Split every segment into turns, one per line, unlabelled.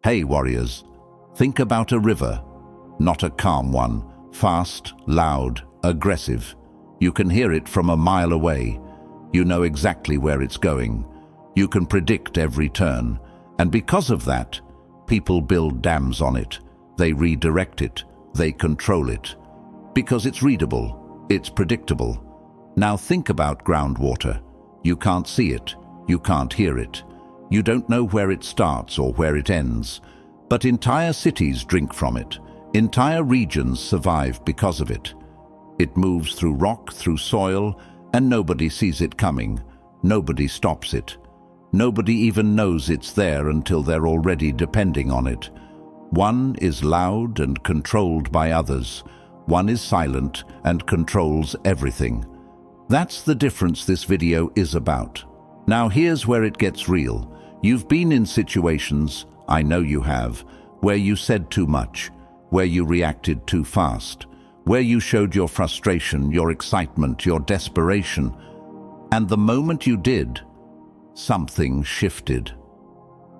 Hey warriors, think about a river, not a calm one, fast, loud, aggressive. You can hear it from a mile away. You know exactly where it's going. You can predict every turn. And because of that, people build dams on it. They redirect it. They control it. Because it's readable. It's predictable. Now think about groundwater. You can't see it. You can't hear it. You don't know where it starts or where it ends. But entire cities drink from it. Entire regions survive because of it. It moves through rock, through soil, and nobody sees it coming. Nobody stops it. Nobody even knows it's there until they're already depending on it. One is loud and controlled by others. One is silent and controls everything. That's the difference this video is about. Now here's where it gets real. You've been in situations, I know you have, where you said too much, where you reacted too fast, where you showed your frustration, your excitement, your desperation. And the moment you did, something shifted.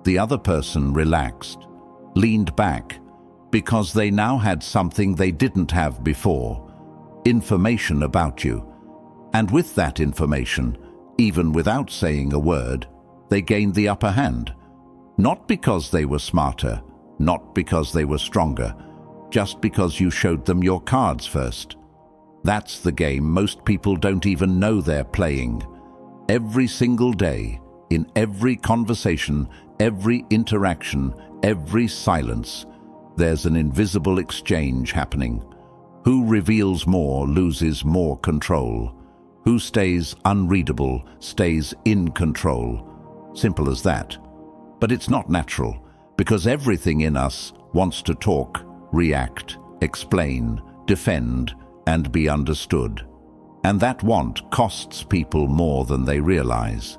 The other person relaxed, leaned back, because they now had something they didn't have before, information about you. And with that information, even without saying a word, they gained the upper hand. Not because they were smarter, not because they were stronger, just because you showed them your cards first. That's the game most people don't even know they're playing. Every single day, in every conversation, every interaction, every silence, there's an invisible exchange happening. Who reveals more loses more control. Who stays unreadable stays in control. Simple as that. But it's not natural, because everything in us wants to talk, react, explain, defend, and be understood. And that want costs people more than they realize.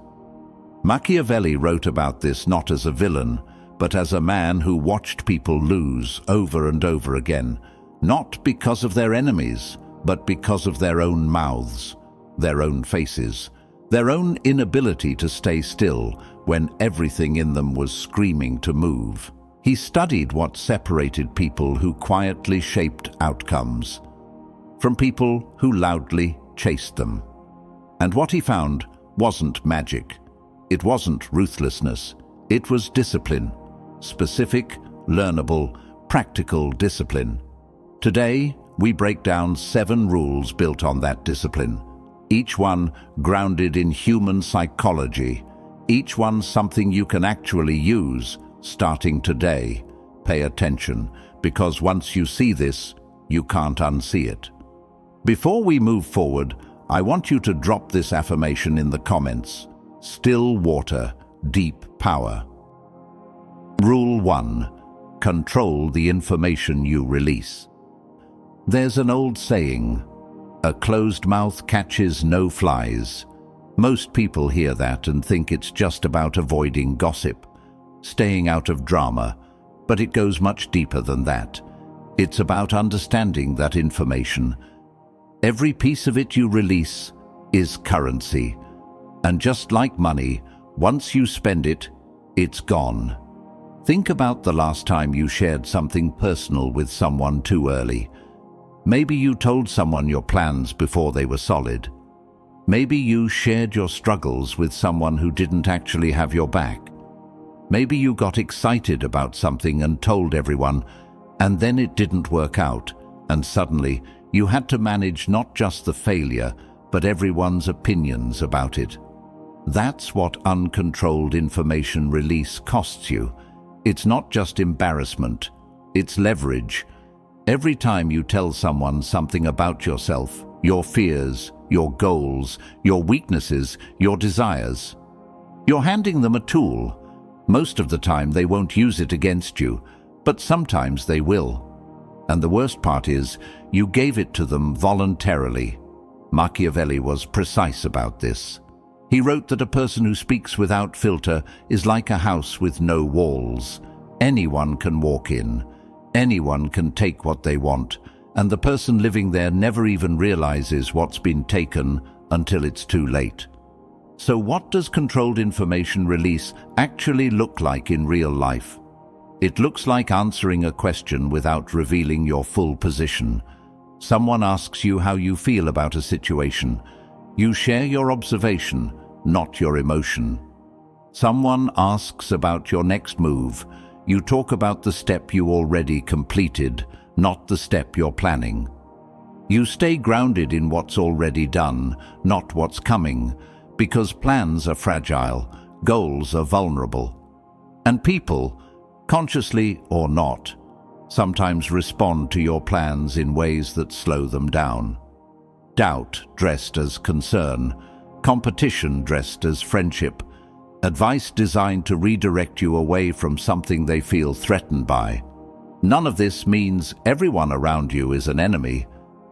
Machiavelli wrote about this not as a villain, but as a man who watched people lose over and over again, not because of their enemies, but because of their own mouths, their own faces, their own inability to stay still when everything in them was screaming to move. He studied what separated people who quietly shaped outcomes from people who loudly chased them. And what he found wasn't magic. It wasn't ruthlessness. It was discipline. Specific, learnable, practical discipline. Today, we break down 7 rules built on that discipline. Each one grounded in human psychology. Each one something you can actually use starting today. Pay attention, because once you see this, you can't unsee it. Before we move forward, I want you to drop this affirmation in the comments. Still water, deep power. Rule 1. Control the information you release. There's an old saying, a closed mouth catches no flies. Most people hear that and think it's just about avoiding gossip, staying out of drama, but it goes much deeper than that. It's about understanding that information. Every piece of it you release is currency. And just like money, once you spend it, it's gone. Think about the last time you shared something personal with someone too early. Maybe you told someone your plans before they were solid. Maybe you shared your struggles with someone who didn't actually have your back. Maybe you got excited about something and told everyone, and then it didn't work out, and suddenly you had to manage not just the failure, but everyone's opinions about it. That's what uncontrolled information release costs you. It's not just embarrassment, it's leverage. Every time you tell someone something about yourself, your fears, your goals, your weaknesses, your desires, you're handing them a tool. Most of the time they won't use it against you, but sometimes they will. And the worst part is, you gave it to them voluntarily. Machiavelli was precise about this. He wrote that a person who speaks without filter is like a house with no walls. Anyone can walk in. Anyone can take what they want, and the person living there never even realizes what's been taken until it's too late. So what does controlled information release actually look like in real life? It looks like answering a question without revealing your full position. Someone asks you how you feel about a situation. You share your observation, not your emotion. Someone asks about your next move. You talk about the step you already completed, not the step you're planning. You stay grounded in what's already done, not what's coming, because plans are fragile, goals are vulnerable. And people, consciously or not, sometimes respond to your plans in ways that slow them down. Doubt dressed as concern, competition dressed as friendship, advice designed to redirect you away from something they feel threatened by. None of this means everyone around you is an enemy.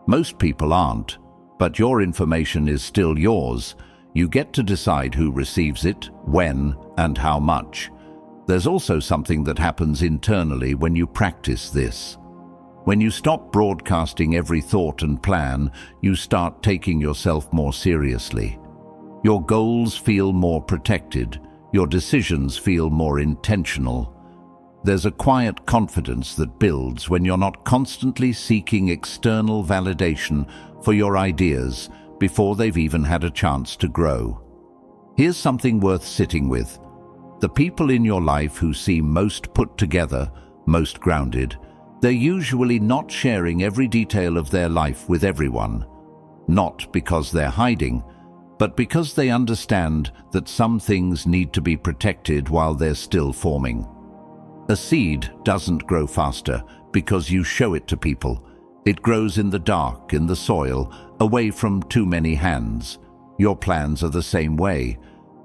Most people aren't, but your information is still yours. You get to decide who receives it, when, and how much. There's also something that happens internally when you practice this. When you stop broadcasting every thought and plan, you start taking yourself more seriously. Your goals feel more protected. Your decisions feel more intentional. There's a quiet confidence that builds when you're not constantly seeking external validation for your ideas before they've even had a chance to grow. Here's something worth sitting with. The people in your life who seem most put together, most grounded, they're usually not sharing every detail of their life with everyone. Not because they're hiding, but because they understand that some things need to be protected while they're still forming. A seed doesn't grow faster because you show it to people. It grows in the dark, in the soil, away from too many hands. Your plans are the same way.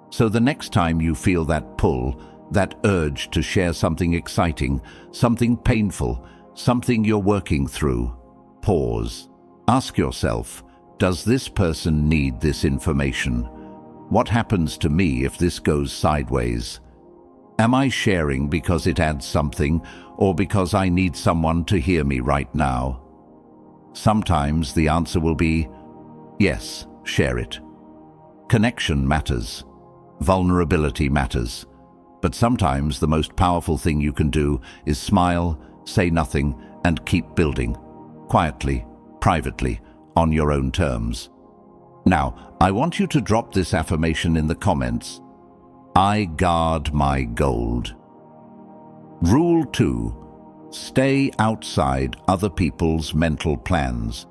So the next time you feel that pull, that urge to share something exciting, something painful, something you're working through, pause. Ask yourself, does this person need this information? What happens to me if this goes sideways? Am I sharing because it adds something, or because I need someone to hear me right now? Sometimes the answer will be, yes, share it. Connection matters. Vulnerability matters. But sometimes the most powerful thing you can do is smile, say nothing, and keep building. Quietly, privately, on your own terms. Now, I want you to drop this affirmation in the comments. I guard my gold. Rule 2. Stay outside other people's mental plans.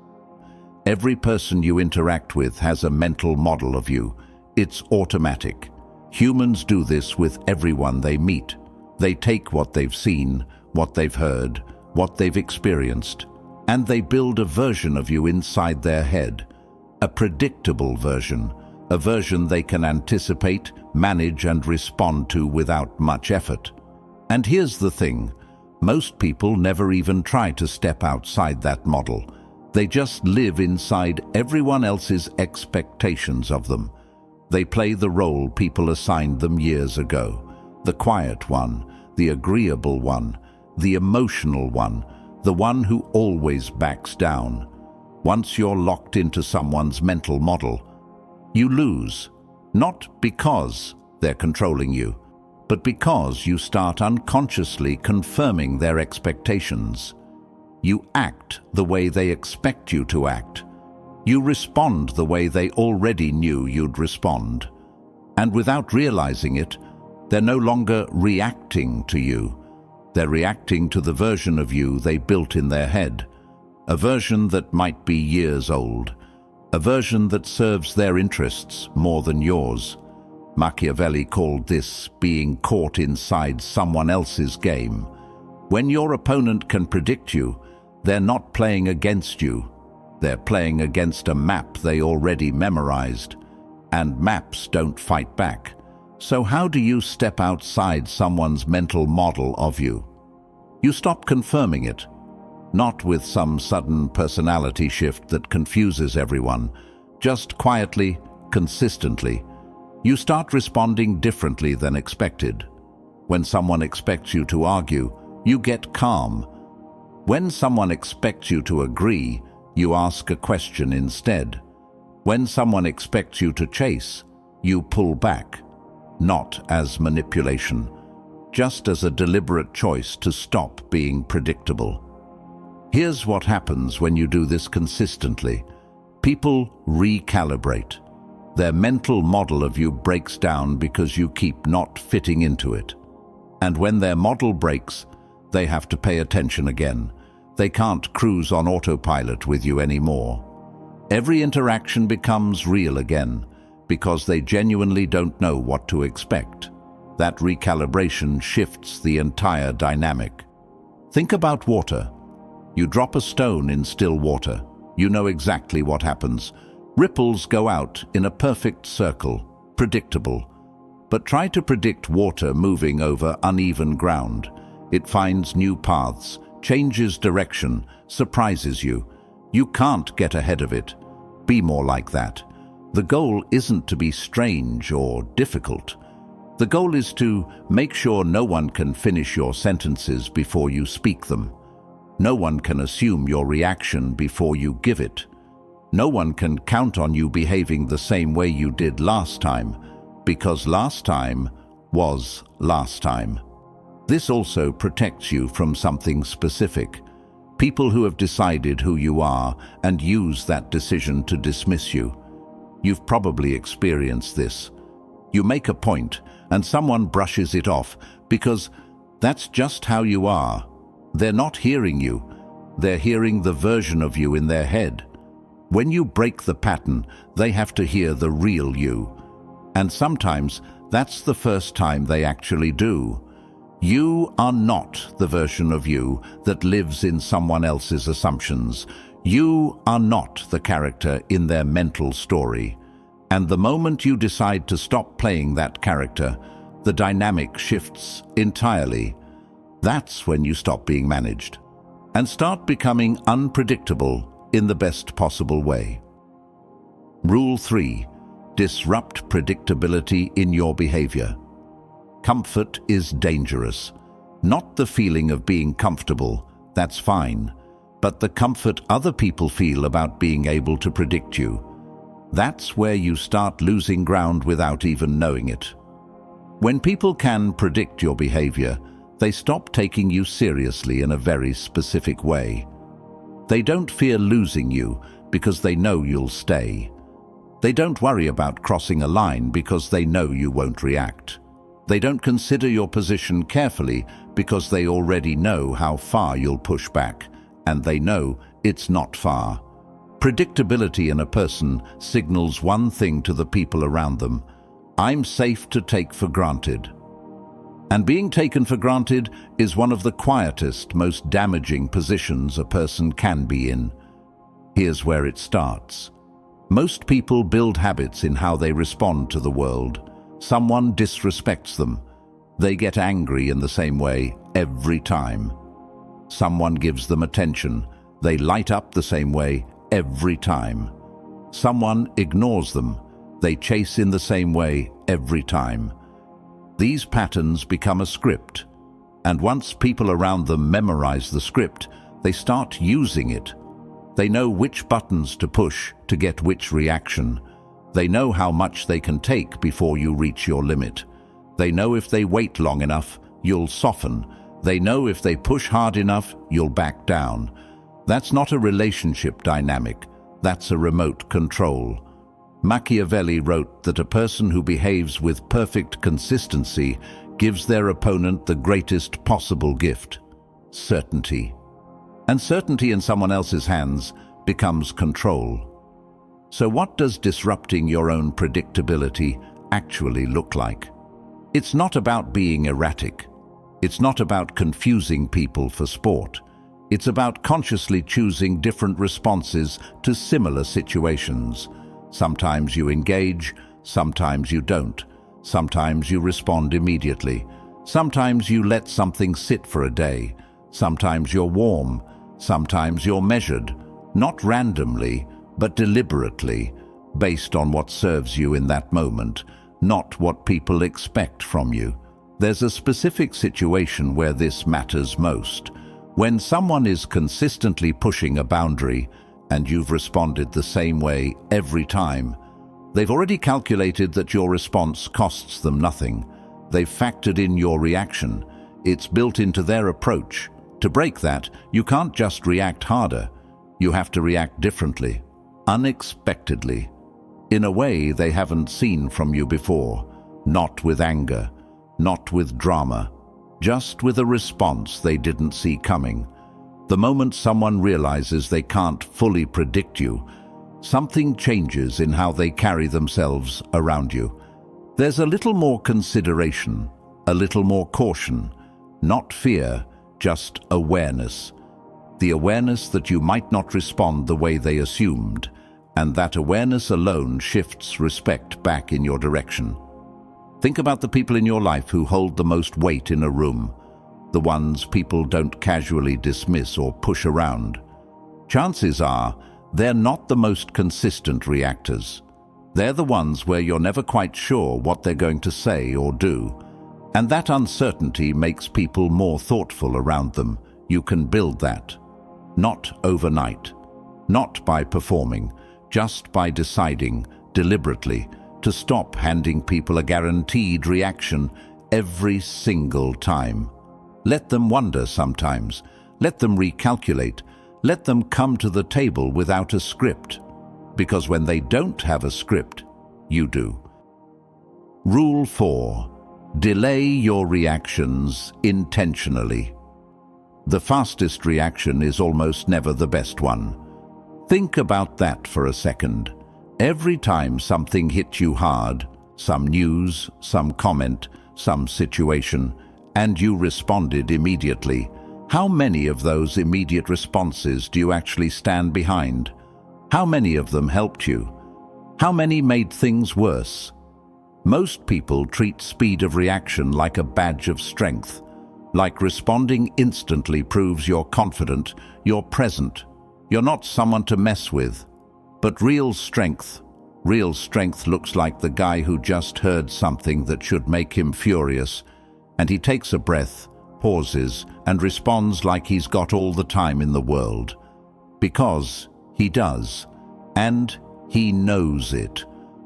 Every person you interact with has a mental model of you. It's automatic. Humans do this with everyone they meet. They take what they've seen, what they've heard, what they've experienced, and they build a version of you inside their head. A predictable version. A version they can anticipate, manage, and respond to without much effort. And here's the thing. Most people never even try to step outside that model. They just live inside everyone else's expectations of them. They play the role people assigned them years ago. The quiet one, the agreeable one, the emotional one, the one who always backs down. Once you're locked into someone's mental model, you lose, not because they're controlling you, but because you start unconsciously confirming their expectations. You act the way they expect you to act. You respond the way they already knew you'd respond. And without realizing it, they're no longer reacting to you. They're reacting to the version of you they built in their head. A version that might be years old. A version that serves their interests more than yours. Machiavelli called this being caught inside someone else's game. When your opponent can predict you, they're not playing against you. They're playing against a map they already memorized. And maps don't fight back. So how do you step outside someone's mental model of you? You stop confirming it. Not with some sudden personality shift that confuses everyone. Just quietly, consistently. You start responding differently than expected. When someone expects you to argue, you get calm. When someone expects you to agree, you ask a question instead. When someone expects you to chase, you pull back. Not as manipulation, just as a deliberate choice to stop being predictable. Here's what happens when you do this consistently. People recalibrate. Their mental model of you breaks down because you keep not fitting into it. And when their model breaks, they have to pay attention again. They can't cruise on autopilot with you anymore. Every interaction becomes real again because they genuinely don't know what to expect. That recalibration shifts the entire dynamic. Think about water. You drop a stone in still water. You know exactly what happens. Ripples go out in a perfect circle, predictable. But try to predict water moving over uneven ground. It finds new paths, changes direction, surprises you. You can't get ahead of it. Be more like that. The goal isn't to be strange or difficult. The goal is to make sure no one can finish your sentences before you speak them. No one can assume your reaction before you give it. No one can count on you behaving the same way you did last time, because last time was last time. This also protects you from something specific. People who have decided who you are and use that decision to dismiss you. You've probably experienced this. You make a point and someone brushes it off because that's just how you are. They're not hearing you. They're hearing the version of you in their head. When you break the pattern, they have to hear the real you. And sometimes that's the first time they actually do. You are not the version of you that lives in someone else's assumptions. You are not the character in their mental story. And the moment you decide to stop playing that character, the dynamic shifts entirely. That's when you stop being managed and start becoming unpredictable in the best possible way. Rule 3. Disrupt predictability in your behavior. Comfort is dangerous. Not the feeling of being comfortable, that's fine, but the comfort other people feel about being able to predict you. That's where you start losing ground without even knowing it. When people can predict your behavior, they stop taking you seriously in a very specific way. They don't fear losing you because they know you'll stay. They don't worry about crossing a line because they know you won't react. They don't consider your position carefully because they already know how far you'll push back, and they know it's not far. Predictability in a person signals one thing to the people around them: I'm safe to take for granted. And being taken for granted is one of the quietest, most damaging positions a person can be in. Here's where it starts. Most people build habits in how they respond to the world. Someone disrespects them. They get angry in the same way every time. Someone gives them attention. They light up the same way every time. Someone ignores them. They chase in the same way every time. These patterns become a script, and once people around them memorize the script, they start using it. They know which buttons to push to get which reaction. They know how much they can take before you reach your limit. They know if they wait long enough, you'll soften. They know if they push hard enough, you'll back down. That's not a relationship dynamic. That's a remote control. Machiavelli wrote that a person who behaves with perfect consistency gives their opponent the greatest possible gift: certainty. And certainty in someone else's hands becomes control. So what does disrupting your own predictability actually look like? It's not about being erratic. It's not about confusing people for sport. It's about consciously choosing different responses to similar situations. Sometimes you engage, sometimes you don't. Sometimes you respond immediately. Sometimes you let something sit for a day. Sometimes you're warm. Sometimes you're measured, not randomly, but deliberately, based on what serves you in that moment, not what people expect from you. There's a specific situation where this matters most. When someone is consistently pushing a boundary and you've responded the same way every time, they've already calculated that your response costs them nothing. They've factored in your reaction. It's built into their approach. To break that, you can't just react harder. You have to react differently, unexpectedly, in a way they haven't seen from you before. Not with anger, not with drama, just with a response they didn't see coming. The moment someone realizes they can't fully predict you, something changes in how they carry themselves around you. There's a little more consideration, a little more caution, not fear, just awareness. The awareness that you might not respond the way they assumed, and that awareness alone shifts respect back in your direction. Think about the people in your life who hold the most weight in a room, the ones people don't casually dismiss or push around. Chances are they're not the most consistent reactors. They're the ones where you're never quite sure what they're going to say or do. And that uncertainty makes people more thoughtful around them. You can build that. Not overnight. Not by performing. Just by deciding, deliberately, to stop handing people a guaranteed reaction every single time. Let them wonder sometimes. Let them recalculate. Let them come to the table without a script. Because when they don't have a script, you do. Rule 4. Delay your reactions intentionally. The fastest reaction is almost never the best one. Think about that for a second. Every time something hit you hard, some news, some comment, some situation, and you responded immediately, how many of those immediate responses do you actually stand behind? How many of them helped you? How many made things worse? Most people treat speed of reaction like a badge of strength, like responding instantly proves you're confident, you're present, you're not someone to mess with. But real strength looks like the guy who just heard something that should make him furious, and he takes a breath, pauses, and responds like he's got all the time in the world. Because he does, and he knows it.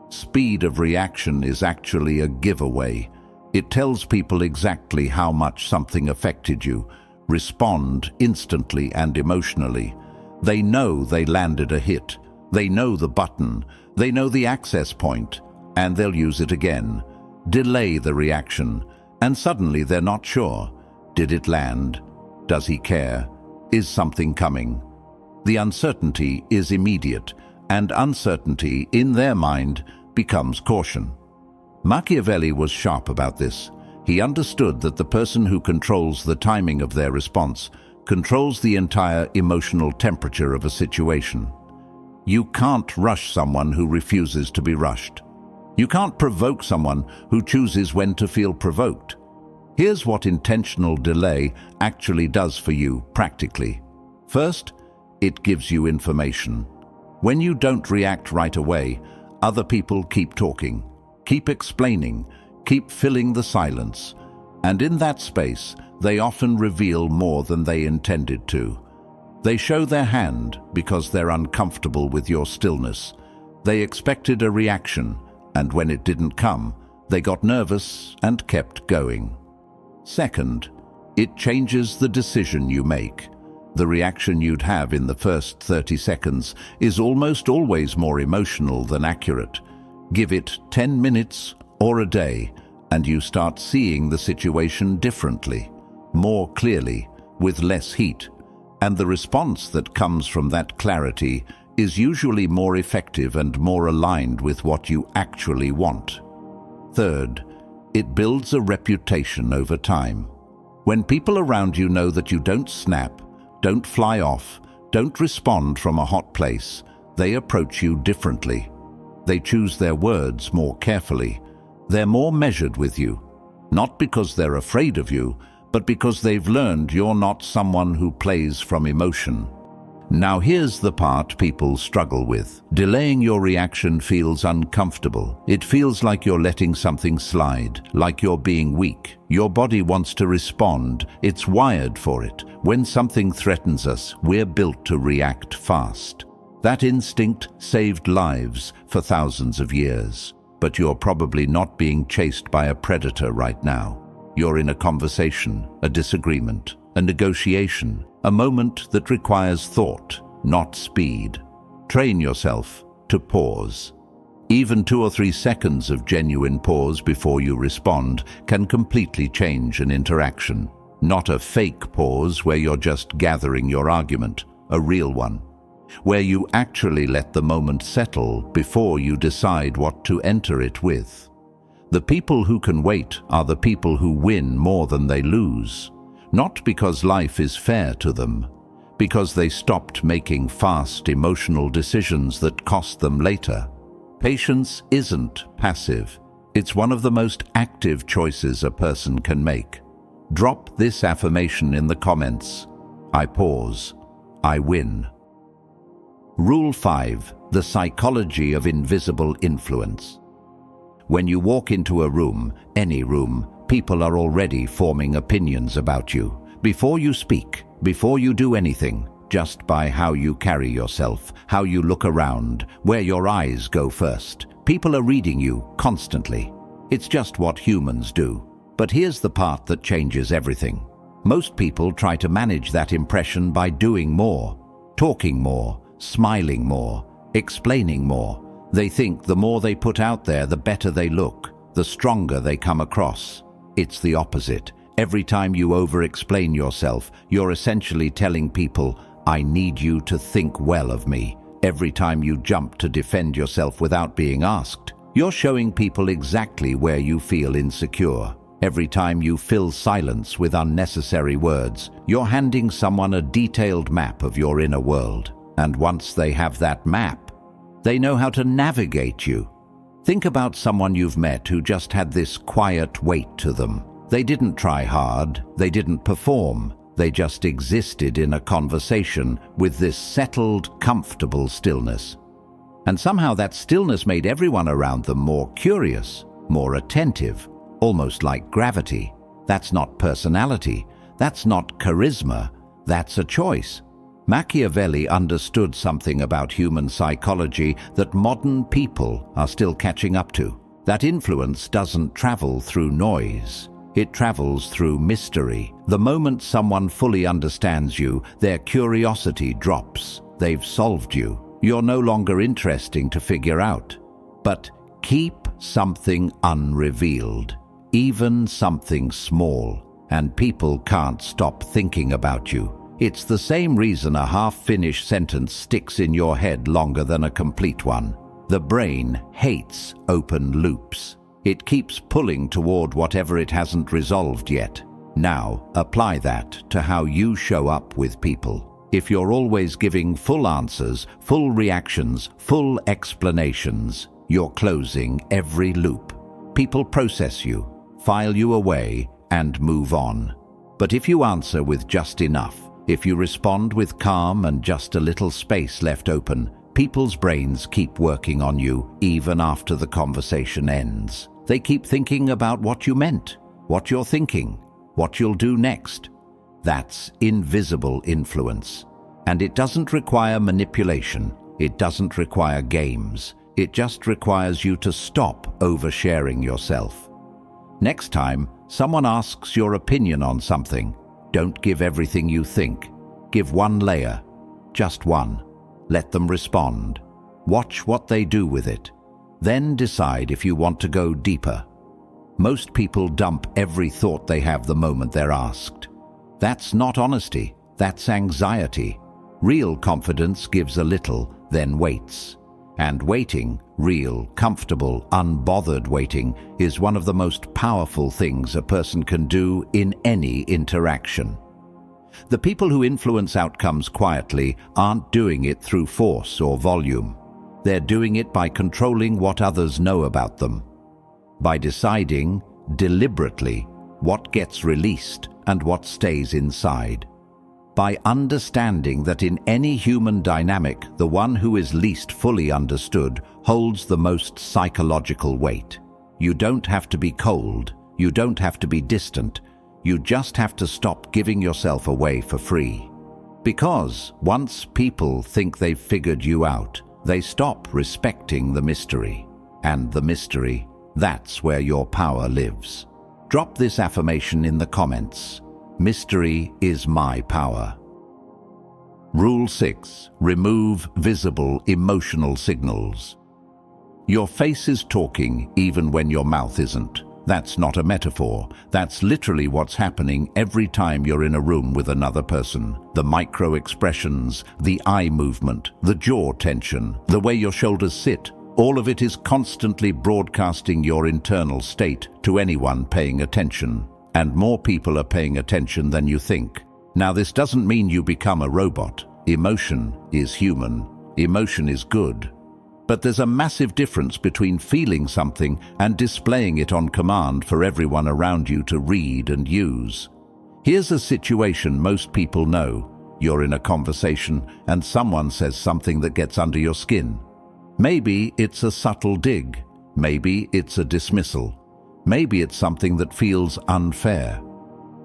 Speed of reaction is actually a giveaway. It tells people exactly how much something affected you. Respond instantly and emotionally. They know they landed a hit. They know the button. They know the access point, and they'll use it again. Delay the reaction, and suddenly they're not sure. Did it land? Does he care? Is something coming? The uncertainty is immediate, and uncertainty, in their mind, becomes caution. Machiavelli was sharp about this. He understood that the person who controls the timing of their response controls the entire emotional temperature of a situation. You can't rush someone who refuses to be rushed. You can't provoke someone who chooses when to feel provoked. Here's what intentional delay actually does for you practically. First, it gives you information. When you don't react right away, other people keep talking, keep explaining, keep filling the silence. And in that space, they often reveal more than they intended to. They show their hand because they're uncomfortable with your stillness. They expected a reaction, and when it didn't come, they got nervous and kept going. Second, it changes the decision you make. The reaction you'd have in the first 30 seconds is almost always more emotional than accurate. Give it 10 minutes or a day, and you start seeing the situation differently, more clearly, with less heat. And the response that comes from that clarity is usually more effective and more aligned with what you actually want. Third, it builds a reputation over time. When people around you know that you don't snap, don't fly off, don't respond from a hot place, they approach you differently. They choose their words more carefully. They're more measured with you, not because they're afraid of you, but because they've learned you're not someone who plays from emotion. Now here's the part people struggle with. Delaying your reaction feels uncomfortable. It feels like you're letting something slide, like you're being weak. Your body wants to respond. It's wired for it. When something threatens us, we're built to react fast. That instinct saved lives for thousands of years. but you're probably not being chased by a predator right now. You're in a conversation, a disagreement, a negotiation, a moment that requires thought, not speed. Train yourself to pause. Even 2 or 3 seconds of genuine pause before you respond can completely change an interaction. Not a fake pause where you're just gathering your argument, a real one, where you actually let the moment settle before you decide what to enter it with. The people who can wait are the people who win more than they lose, not because life is fair to them, because they stopped making fast emotional decisions that cost them later. Patience isn't passive. It's one of the most active choices a person can make. Drop this affirmation in the comments. I pause. I win. Rule 5. The psychology of invisible influence. When you walk into a room, any room, people are already forming opinions about you. Before you speak, before you do anything, just by how you carry yourself, how you look around, where your eyes go first. People are reading you constantly. It's just what humans do. But here's the part that changes everything. Most people try to manage that impression by doing more, talking more, smiling more, explaining more. They think the more they put out there, the better they look, the stronger they come across. It's the opposite. Every time you over-explain yourself, you're essentially telling people, I need you to think well of me. Every time you jump to defend yourself without being asked, you're showing people exactly where you feel insecure. Every time you fill silence with unnecessary words, you're handing someone a detailed map of your inner world. And once they have that map, they know how to navigate you. Think about someone you've met who just had this quiet weight to them. They didn't try hard, they didn't perform, they just existed in a conversation with this settled, comfortable stillness. And somehow that stillness made everyone around them more curious, more attentive, almost like gravity. That's not personality, that's not charisma, that's a choice. Machiavelli understood something about human psychology that modern people are still catching up to. That influence doesn't travel through noise. It travels through mystery. The moment someone fully understands you, their curiosity drops. They've solved you. You're no longer interesting to figure out. But keep something unrevealed, even something small, and people can't stop thinking about you. It's the same reason a half-finished sentence sticks in your head longer than a complete one. The brain hates open loops. It keeps pulling toward whatever it hasn't resolved yet. Now, apply that to how you show up with people. If you're always giving full answers, full reactions, full explanations, you're closing every loop. People process you, file you away, and move on. But if you answer with just enough, if you respond with calm and just a little space left open, people's brains keep working on you even after the conversation ends. They keep thinking about what you meant, what you're thinking, what you'll do next. That's invisible influence. And it doesn't require manipulation. It doesn't require games. It just requires you to stop oversharing yourself. Next time someone asks your opinion on something, don't give everything you think. Give one layer, just one. Let them respond. Watch what they do with it. Then decide if you want to go deeper. Most people dump every thought they have the moment they're asked. That's not honesty, that's anxiety. Real confidence gives a little, then waits. And waiting, real, comfortable, unbothered waiting, is one of the most powerful things a person can do in any interaction. The people who influence outcomes quietly aren't doing it through force or volume. They're doing it by controlling what others know about them, by deciding deliberately what gets released and what stays inside, by understanding that in any human dynamic, the one who is least fully understood holds the most psychological weight. You don't have to be cold, you don't have to be distant, you just have to stop giving yourself away for free. Because once people think they've figured you out, they stop respecting the mystery. and the mystery. That's where your power lives. Drop this affirmation in the comments. Mystery is my power. Rule 6. Remove visible emotional signals. Your face is talking even when your mouth isn't. That's not a metaphor. That's literally what's happening every time you're in a room with another person. The micro expressions, the eye movement, the jaw tension, the way your shoulders sit, all of it is constantly broadcasting your internal state to anyone paying attention. And more people are paying attention than you think. Now, this doesn't mean you become a robot. Emotion is human. Emotion is good. But there's a massive difference between feeling something and displaying it on command for everyone around you to read and use. Here's a situation most people know. You're in a conversation and someone says something that gets under your skin. Maybe it's a subtle dig. Maybe it's a dismissal. Maybe it's something that feels unfair.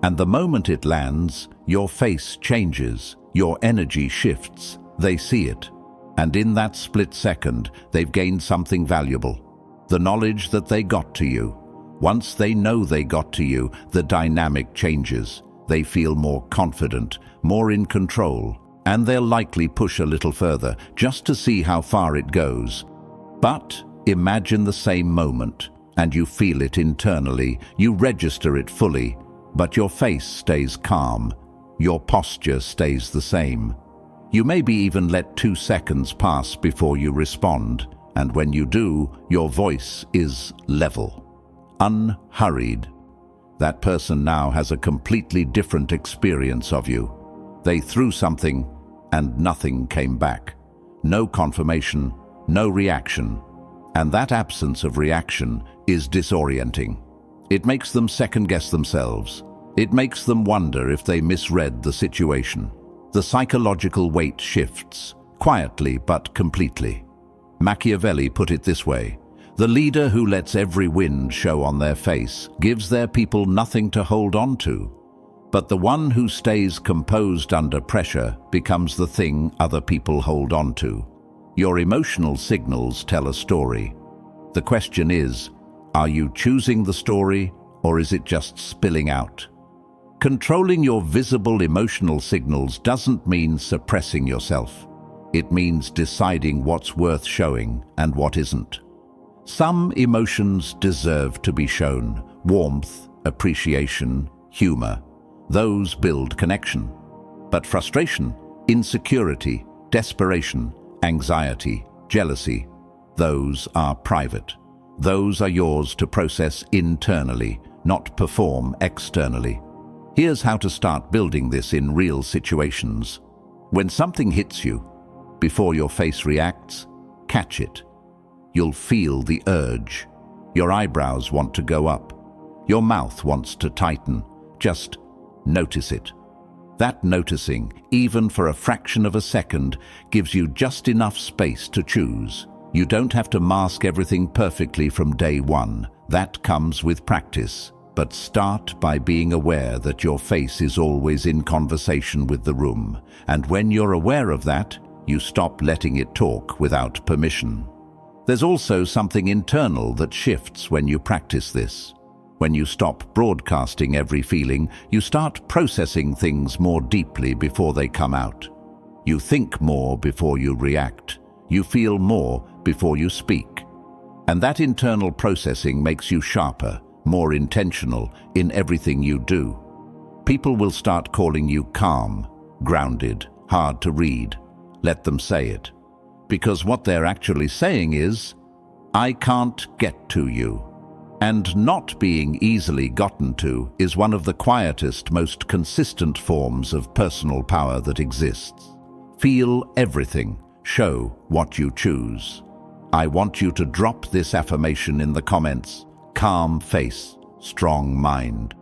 And the moment it lands, your face changes, your energy shifts. They see it. And in that split second, they've gained something valuable. The knowledge that they got to you. Once they know they got to you, the dynamic changes. They feel more confident, more in control, and they'll likely push a little further just to see how far it goes. But imagine the same moment, and you feel it internally, you register it fully, but your face stays calm, your posture stays the same. You maybe even let 2 seconds pass before you respond, and when you do, your voice is level, unhurried. That person now has a completely different experience of you. They threw something, and nothing came back. No confirmation, no reaction. And that absence of reaction is disorienting. It makes them second-guess themselves. It makes them wonder if they misread the situation. The psychological weight shifts, quietly but completely. Machiavelli put it this way: the leader who lets every wind show on their face gives their people nothing to hold on to. But the one who stays composed under pressure becomes the thing other people hold on to. Your emotional signals tell a story. The question is, are you choosing the story, or is it just spilling out? Controlling your visible emotional signals doesn't mean suppressing yourself. It means deciding what's worth showing and what isn't. Some emotions deserve to be shown: warmth, appreciation, humor. Those build connection. But frustration, insecurity, desperation, anxiety, jealousy, those are private. Those are yours to process internally, not perform externally. Here's how to start building this in real situations. When something hits you, before your face reacts, catch it. You'll feel the urge. Your eyebrows want to go up. Your mouth wants to tighten. Just notice it. That noticing, even for a fraction of a second, gives you just enough space to choose. You don't have to mask everything perfectly from day one. That comes with practice. But start by being aware that your face is always in conversation with the room. And when you're aware of that, you stop letting it talk without permission. There's also something internal that shifts when you practice this. When you stop broadcasting every feeling, you start processing things more deeply before they come out. You think more before you react. You feel more before you speak. And that internal processing makes you sharper, more intentional in everything you do. People will start calling you calm, grounded, hard to read. Let them say it. Because what they're actually saying is, I can't get to you. And not being easily gotten to is one of the quietest, most consistent forms of personal power that exists. Feel everything. Show what you choose. I want you to drop this affirmation in the comments. Calm face, strong mind.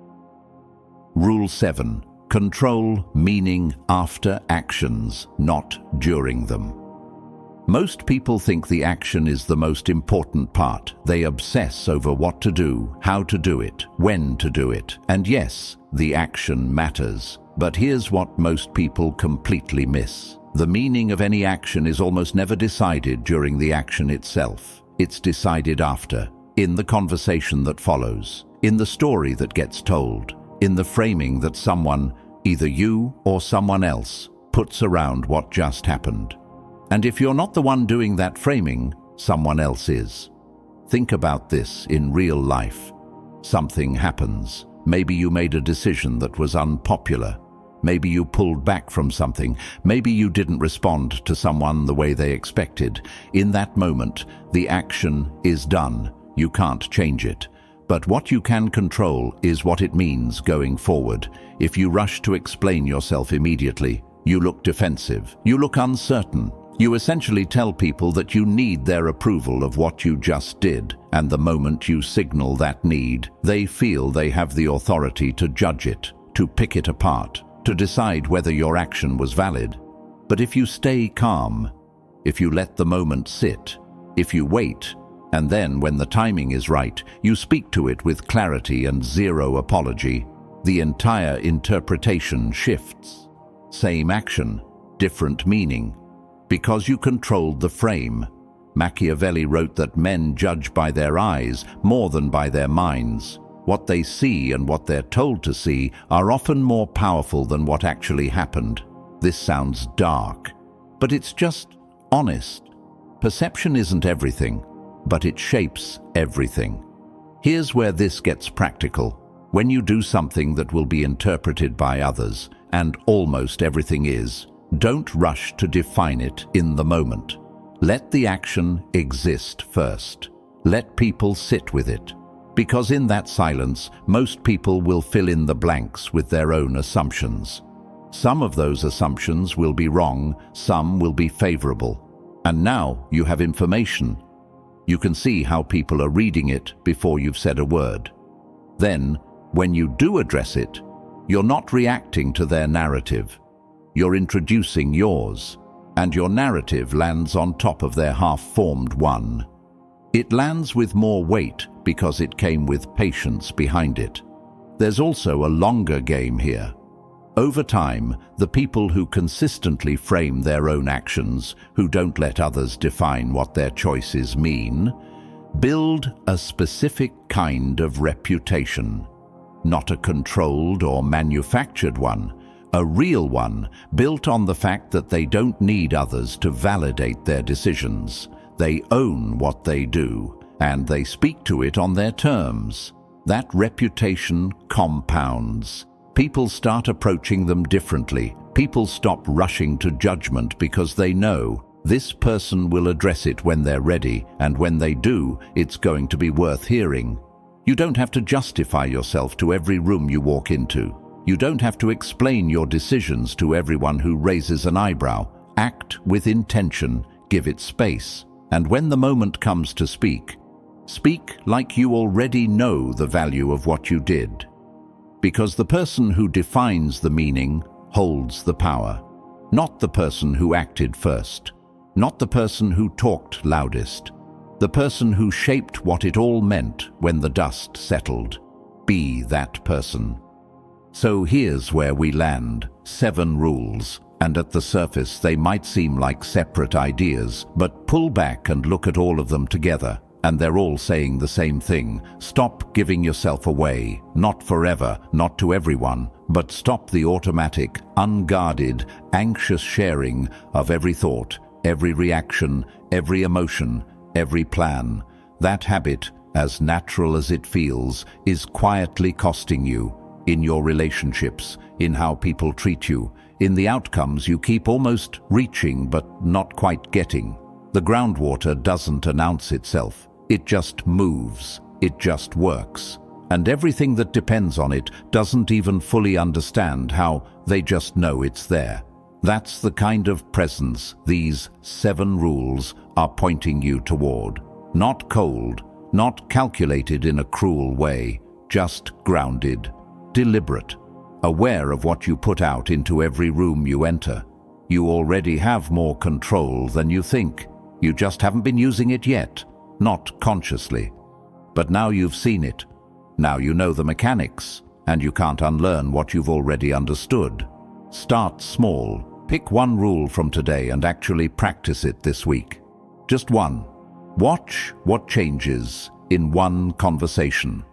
Rule 7. Control meaning after actions, not during them. Most people think the action is the most important part. They obsess over what to do, how to do it, when to do it. And yes, the action matters. But here's what most people completely miss. The meaning of any action is almost never decided during the action itself. It's decided after, in the conversation that follows, in the story that gets told, in the framing that someone, either you or someone else, puts around what just happened. And if you're not the one doing that framing, someone else is. Think about this in real life. Something happens. Maybe you made a decision that was unpopular. Maybe you pulled back from something. Maybe you didn't respond to someone the way they expected. In that moment, the action is done. You can't change it. But what you can control is what it means going forward. If you rush to explain yourself immediately, you look defensive. You look uncertain. You essentially tell people that you need their approval of what you just did, and the moment you signal that need, they feel they have the authority to judge it, to pick it apart, to decide whether your action was valid. But if you stay calm, if you let the moment sit, if you wait, and then when the timing is right, you speak to it with clarity and zero apology, the entire interpretation shifts. Same action, different meaning. Because you controlled the frame. Machiavelli wrote that men judge by their eyes more than by their minds. What they see and what they're told to see are often more powerful than what actually happened. This sounds dark, but it's just honest. Perception isn't everything, but it shapes everything. Here's where this gets practical. When you do something that will be interpreted by others, and almost everything is, don't rush to define it in the moment. Let the action exist first. Let people sit with it. Because in that silence, most people will fill in the blanks with their own assumptions. Some of those assumptions will be wrong, some will be favorable. And now you have information. You can see how people are reading it before you've said a word. Then, when you do address it, you're not reacting to their narrative. You're introducing yours, and your narrative lands on top of their half-formed one. It lands with more weight because it came with patience behind it. There's also a longer game here. Over time, the people who consistently frame their own actions, who don't let others define what their choices mean, build a specific kind of reputation. Not a controlled or manufactured one, a real one, built on the fact that they don't need others to validate their decisions. They own what they do, and they speak to it on their terms. That reputation compounds. People start approaching them differently. People stop rushing to judgment because they know this person will address it when they're ready, and when they do, it's going to be worth hearing. You don't have to justify yourself to every room you walk into. You don't have to explain your decisions to everyone who raises an eyebrow. Act with intention, give it space. And when the moment comes to speak, speak like you already know the value of what you did. Because the person who defines the meaning holds the power. Not the person who acted first. Not the person who talked loudest. The person who shaped what it all meant when the dust settled. Be that person. So here's where we land. 7 rules, and at the surface they might seem like separate ideas, but pull back and look at all of them together, and they're all saying the same thing. Stop giving yourself away, not forever, not to everyone, but stop the automatic, unguarded, anxious sharing of every thought, every reaction, every emotion, every plan. That habit, as natural as it feels, is quietly costing you. In your relationships, in how people treat you, in the outcomes you keep almost reaching but not quite getting. The groundwater doesn't announce itself. It just moves. It just works. And everything that depends on it doesn't even fully understand how, they just know it's there. That's the kind of presence these 7 rules are pointing you toward. Not cold, not calculated in a cruel way, just grounded. Deliberate, aware of what you put out into every room you enter. You already have more control than you think. You just haven't been using it yet, not consciously. But now you've seen it. Now you know the mechanics, and you can't unlearn what you've already understood. Start small. Pick one rule from today and actually practice it this week. Just one. Watch what changes in one conversation.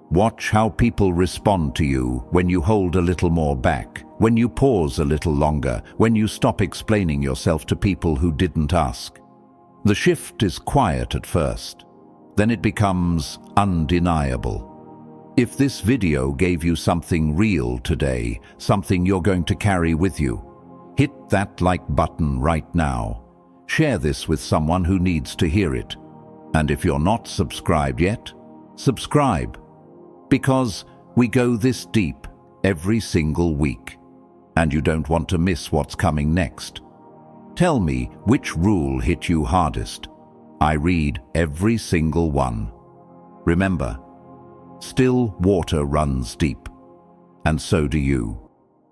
Watch how people respond to you when you hold a little more back, when you pause a little longer, when you stop explaining yourself to people who didn't ask. The shift is quiet at first, then it becomes undeniable. If this video gave you something real today, something you're going to carry with you, hit that like button right now. Share this with someone who needs to hear it. And if you're not subscribed yet, subscribe. Because we go this deep every single week, and you don't want to miss what's coming next. Tell me which rule hit you hardest. I read every single one. Remember, still water runs deep, and so do you.